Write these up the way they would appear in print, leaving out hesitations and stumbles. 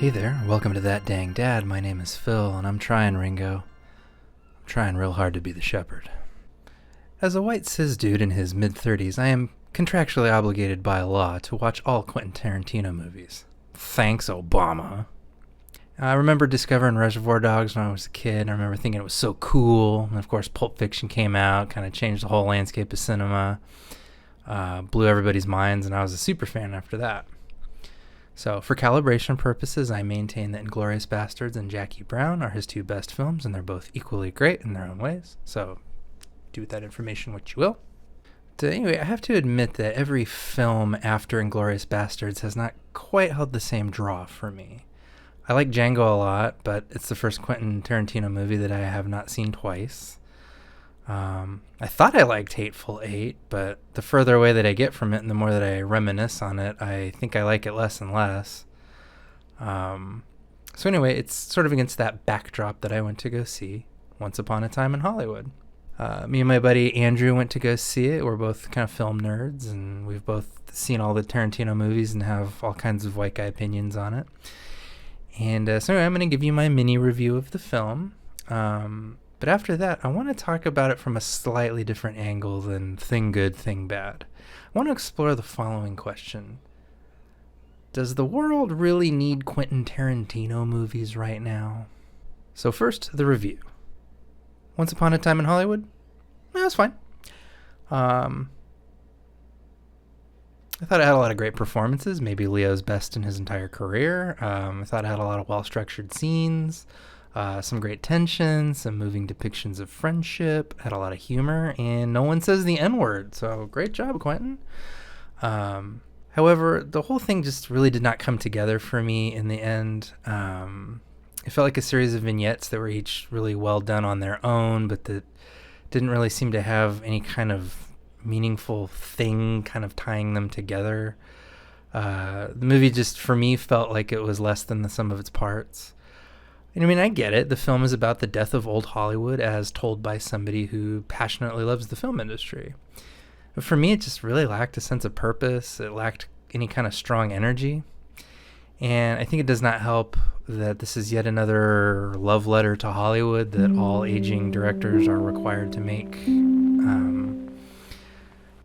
Hey there, welcome to That Dang Dad. My name is Phil, and I'm trying, Ringo. I'm trying real hard to be the shepherd. As a white cis dude in his mid-30s, I am contractually obligated by law to watch all Quentin Tarantino movies. Thanks, Obama. I remember discovering Reservoir Dogs when I was a kid. I remember thinking it was so cool. And of course, Pulp Fiction came out, kind of changed the whole landscape of cinema, blew everybody's minds, and I was a super fan after that. So, for calibration purposes, I maintain that Inglourious Basterds and Jackie Brown are his two best films, and they're both equally great in their own ways. So, do with that information what you will. But anyway, I have to admit that every film after Inglourious Basterds has not quite held the same draw for me. I like Django a lot, but it's the first Quentin Tarantino movie that I have not seen twice. I thought I liked Hateful Eight, but the further away that I get from it and the more that I reminisce on it, I think I like it less and less. So anyway, it's sort of against that backdrop that I went to go see Once Upon a Time in Hollywood. Me and my buddy Andrew went to go see it. We're both kind of film nerds, and we've both seen all the Tarantino movies and have all kinds of white guy opinions on it. And so anyway, I'm going to give you my mini review of the film. But after that, I want to talk about it from a slightly different angle than thing good, thing bad. I want to explore the following question. Does the world really need Quentin Tarantino movies right now? So first, the review. Once Upon a Time in Hollywood? That's fine. I thought it had a lot of great performances, maybe Leo's best in his entire career. I thought it had a lot of well-structured scenes. Some great tension, some moving depictions of friendship, had a lot of humor, and no one says the N-word, so great job, Quentin. However, the whole thing just really did not come together for me in the end. It felt like a series of vignettes that were each really well done on their own, but that didn't really seem to have any kind of meaningful thing kind of tying them together. The movie just, for me, felt like it was less than the sum of its parts. And I mean, I get it. The film is about the death of old Hollywood as told by somebody who passionately loves the film industry. But for me, it just really lacked a sense of purpose. It lacked any kind of strong energy. And I think it does not help that this is yet another love letter to Hollywood that all aging directors are required to make.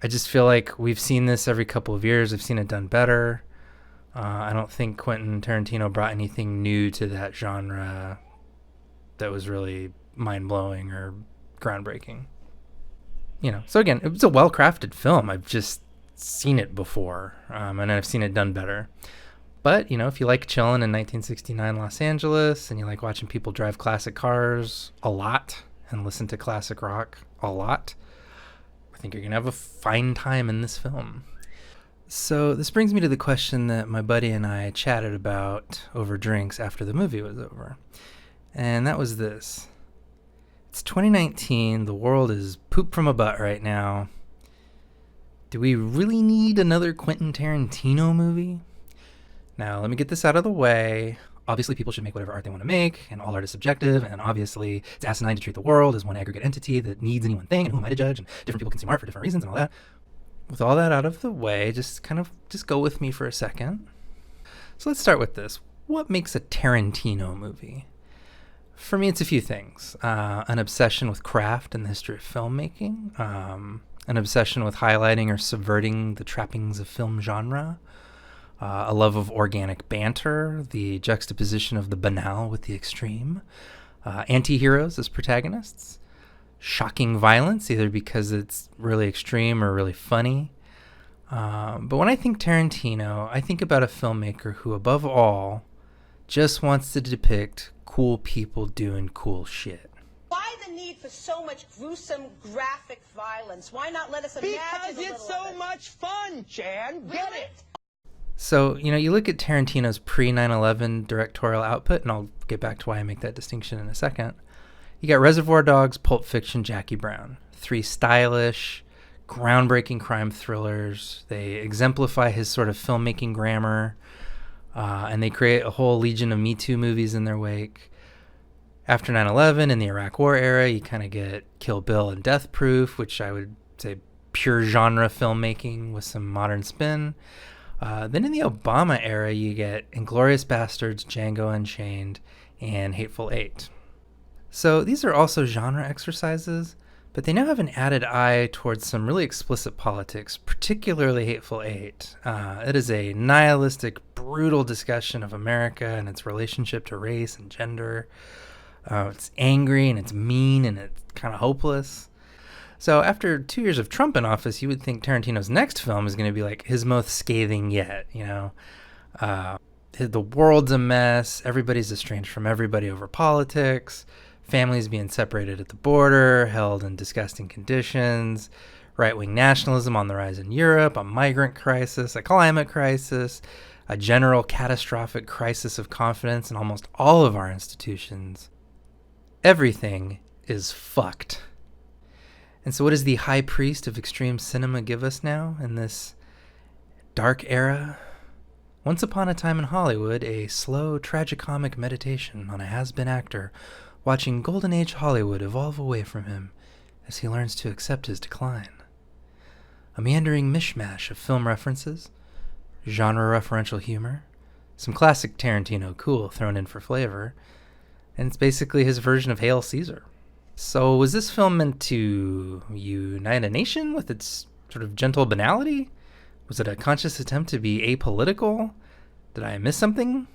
I just feel like we've seen this every couple of years. I've seen it done better. I don't think Quentin Tarantino brought anything new to that genre that was really mind-blowing or groundbreaking. So again, it was a well-crafted film. I've just seen it before, and I've seen it done better. But, if you like chilling in 1969 Los Angeles, and you like watching people drive classic cars a lot and listen to classic rock a lot, I think you're going to have a fine time in this film. So this brings me to the question that my buddy and I chatted about over drinks after the movie was over. And that was this. It's 2019. The world is poop from a butt right now. Do we really need another Quentin Tarantino movie? Now, let me get this out of the way. Obviously, people should make whatever art they want to make, and all art is subjective, and obviously, it's asinine to treat the world as one aggregate entity that needs any one thing, and who am I to judge, and different people consume art for different reasons and all that. With all that out of the way, just go with me for a second. So let's start with this. What makes a Tarantino movie? For me, it's a few things. An obsession with craft and the history of filmmaking. An obsession with highlighting or subverting the trappings of film genre. A love of organic banter, the juxtaposition of the banal with the extreme. Anti-heroes as protagonists. Shocking violence, either because it's really extreme or really funny. But when I think Tarantino, I think about a filmmaker who, above all, just wants to depict cool people doing cool shit. Why the need for so much gruesome, graphic violence? Why not let us imagine Because it's so much fun, Jan. Get it? So, you look at Tarantino's pre-9/11 directorial output, and I'll get back to why I make that distinction in a second. You got Reservoir Dogs, Pulp Fiction, Jackie Brown. 3 stylish, groundbreaking crime thrillers. They exemplify his sort of filmmaking grammar, and they create a whole legion of Me Too movies in their wake. After 9/11, in the Iraq War era, you kind of get Kill Bill and Death Proof, which I would say pure genre filmmaking with some modern spin. Then in the Obama era, you get Inglourious Bastards, Django Unchained, and Hateful Eight. So these are also genre exercises, but they now have an added eye towards some really explicit politics, particularly Hateful Eight. It is a nihilistic, brutal discussion of America and its relationship to race and gender. It's angry and it's mean and it's kind of hopeless. So after 2 years of Trump in office, you would think Tarantino's next film is going to be like his most scathing yet, you know? The world's a mess. Everybody's estranged from everybody over politics. Families being separated at the border, held in disgusting conditions. Right-wing nationalism on the rise in Europe. A migrant crisis. A climate crisis. A general catastrophic crisis of confidence in almost all of our institutions. Everything is fucked. And so what does the high priest of extreme cinema give us now in this dark era? Once upon a time in Hollywood, a slow, tragicomic meditation on a has-been actor watching Golden Age Hollywood evolve away from him as he learns to accept his decline. A meandering mishmash of film references, genre-referential humor, some classic Tarantino cool thrown in for flavor, and it's basically his version of Hail Caesar. So was this film meant to unite a nation with its sort of gentle banality? Was it a conscious attempt to be apolitical? Did I miss something?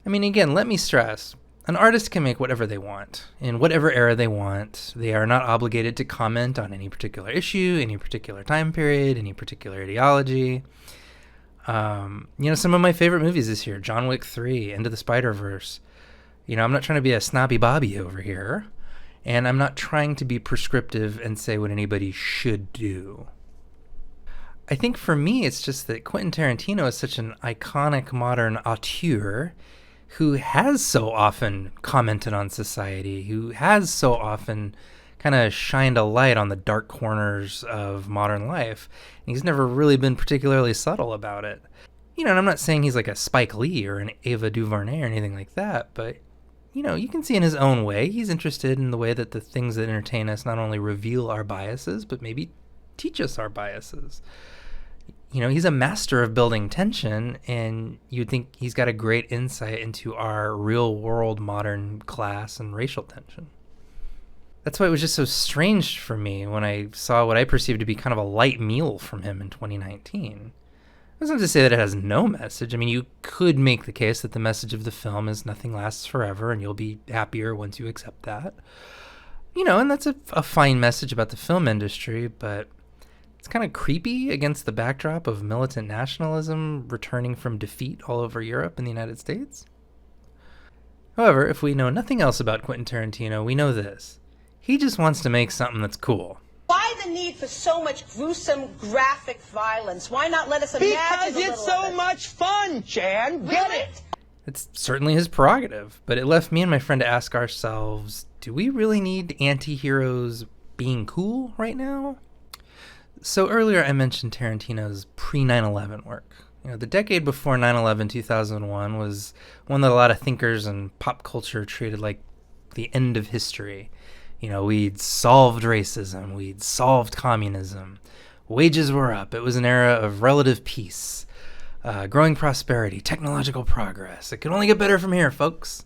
I mean, again, let me stress, an artist can make whatever they want, in whatever era they want. They are not obligated to comment on any particular issue, any particular time period, any particular ideology. Some of my favorite movies this year, John Wick 3, Into the Spider-Verse. I'm not trying to be a snobby Bobby over here, and I'm not trying to be prescriptive and say what anybody should do. I think for me, it's just that Quentin Tarantino is such an iconic modern auteur who has so often commented on society, who has so often kind of shined a light on the dark corners of modern life. And he's never really been particularly subtle about it. And I'm not saying he's like a Spike Lee or an Ava DuVernay or anything like that, but you can see in his own way, he's interested in the way that the things that entertain us not only reveal our biases, but maybe teach us our biases. He's a master of building tension, and you'd think he's got a great insight into our real world modern class and racial tension. That's why it was just so strange for me when I saw what I perceived to be kind of a light meal from him in 2019. That's not to say that it has no message. I mean, you could make the case that the message of the film is nothing lasts forever and you'll be happier once you accept that. And that's a fine message about the film industry, but it's kind of creepy against the backdrop of militant nationalism returning from defeat all over Europe and the United States. However, if we know nothing else about Quentin Tarantino, we know this. He just wants to make something that's cool. Why the need for so much gruesome, graphic violence? Why not let us imagine Because it's so much fun, Chan. Get it? It's certainly his prerogative, but it left me and my friend to ask ourselves, do we really need anti-heroes being cool right now? So earlier I mentioned Tarantino's pre-9/11 work. The decade before 9/11, 2001, was one that a lot of thinkers and pop culture treated like the end of history. We'd solved racism, we'd solved communism, wages were up, it was an era of relative peace, growing prosperity, technological progress. It could only get better from here, folks.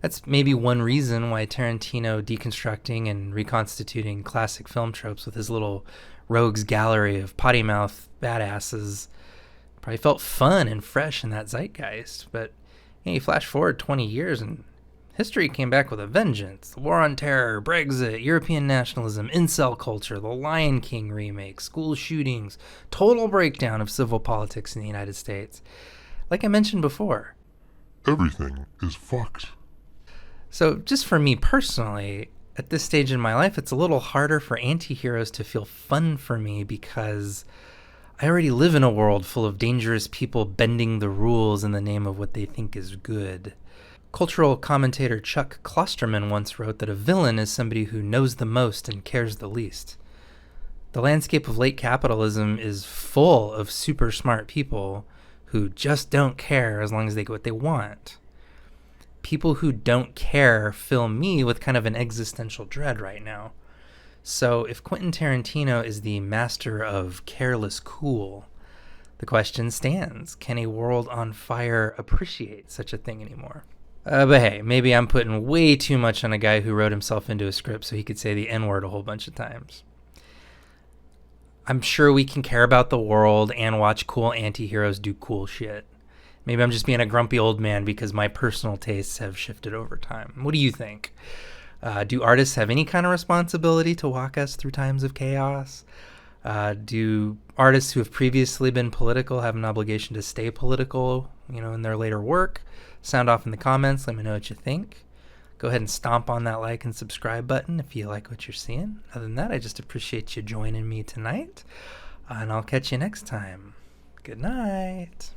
That's maybe one reason why Tarantino deconstructing and reconstituting classic film tropes with his little rogues gallery of potty mouth badasses probably felt fun and fresh in that zeitgeist. But you flash forward 20 years and history came back with a vengeance. The War on Terror, Brexit, European nationalism, incel culture, the Lion King remake, school shootings, total breakdown of civil politics in the United States. Like I mentioned before, everything is fucked. So just for me personally, at this stage in my life, it's a little harder for anti-heroes to feel fun for me because I already live in a world full of dangerous people bending the rules in the name of what they think is good. Cultural commentator Chuck Klosterman once wrote that a villain is somebody who knows the most and cares the least. The landscape of late capitalism is full of super smart people who just don't care as long as they get what they want. People who don't care fill me with kind of an existential dread right now. So if Quentin Tarantino is the master of careless cool, The question stands, can a world on fire appreciate such a thing anymore? But hey, maybe I'm putting way too much on a guy who wrote himself into a script so he could say the N-word a whole bunch of times. I'm sure we can care about the world and watch cool anti-heroes do cool shit. Maybe I'm just being a grumpy old man because my personal tastes have shifted over time. What do you think? Do artists have any kind of responsibility to walk us through times of chaos? Do artists who have previously been political have an obligation to stay political, in their later work? Sound off in the comments. Let me know what you think. Go ahead and stomp on that like and subscribe button if you like what you're seeing. Other than that, I just appreciate you joining me tonight. And I'll catch you next time. Good night.